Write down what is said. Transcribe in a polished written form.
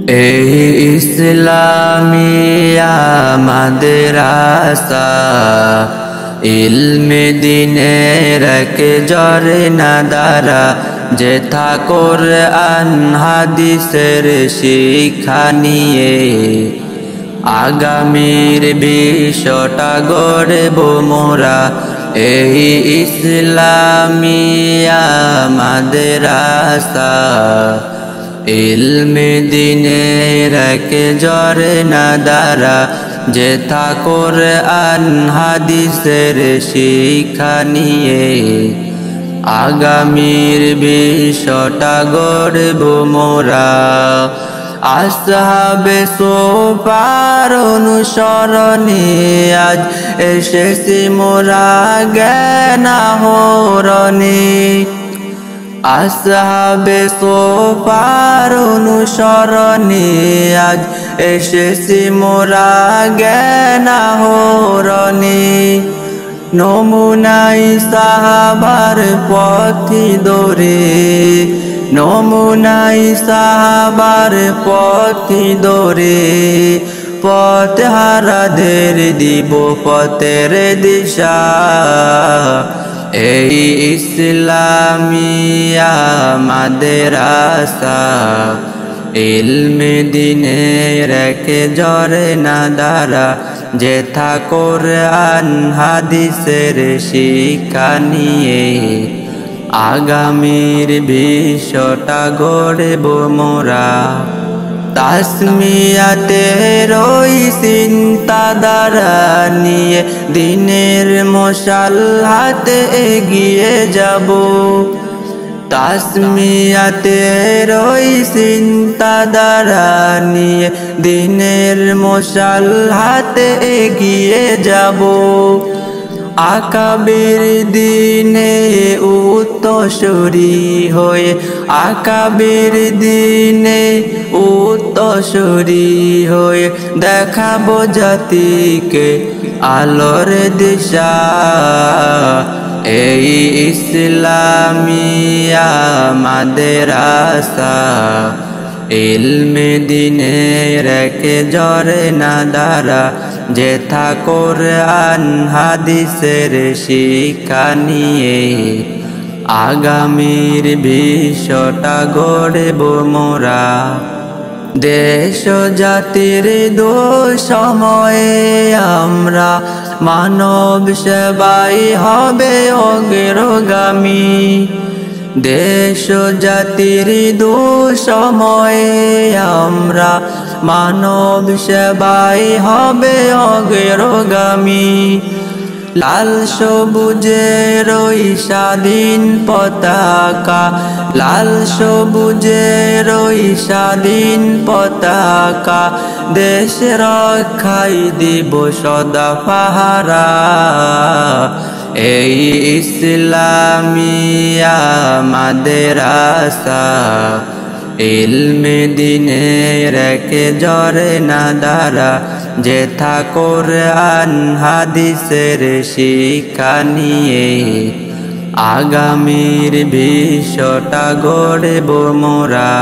এই ইসলামিয়া মাদ্রাসা ইলমে দিনের এক ঝরনা দ্বারা যেথা কোরআন হাদিসের শিক্ষা নিয়ে আগামীর বিশ্বটা গড়ব মোরা। এই ইসলামিয়া মাদ্রাসা ইলমে দিনের এক ঝরনা দ্বারা যেথা কোরআন হাদিসের শিক্ষা নিয়ে আগামীর বিশ্বটা গড়ব মোরা। আসহাবে সোফার অনুসরণে আজ এসেছি মোরা জ্ঞান আহরণে। আসহাবে সোফার অনুসরণে আজ এসেছি মোরা জ্ঞান আহরণে। নমুনাই সাহাবার পথি দোরে, নমুনাই সাহাবার পথি দোরে, পথ হারাদের দিব পথের দিশা। এই ইসলামিয়া মাদ্রাসা ইলমে দিনের এক ঝরনা দ্বারা যেথা কোরআন হাদিসের শিক্ষা নিয়ে আগামীর বিশ্বটা গড়ব মোরা। তাসমিয়াতের ওই চিন্তাধারা নিয়ে দিনের মশাল হাতে এগিয়ে যাব। তাসমিয়াতের ওই চিন্তাধারা নিয়ে দিনের মশাল হাতে এগিয়ে যাব। আকাবের দিনে উত্তরসূরি হয়ে, আকাবের দিনে উত্তরসূরি হয়ে দেখাবো জাতিকে আলোর দিশা। এই ইসলামিয়া মাদ্রাসা ইলমে দিনের এক ঝরনা দ্বারা যেথা কোরআন হাদিসের শিক্ষা নিয়ে আগামীর বিশ্বটা গড়ব মোরা। দেশ জাতির দুঃসময়ে আমরা মানব সেবাই হবে অগ্রগামী। দেশ জাতির দুঃসময়ে আমরা মানব সেবাই হবে অগ্রগামী। লাল সবুজের ওই স্বাধীন পতাকা, লাল সবুজের ওই স্বাধীন পতাকা দেশ রক্ষাই দিব সদা পাহারা। এই ইসলামিয়া মাদ্রাসা ইলমে দিনের এক ঝরনা দ্বারা যেথা কোরআন হাদিসের শিক্ষা নিয়ে আগামীর বিশ্বটা গড়ব মোরা।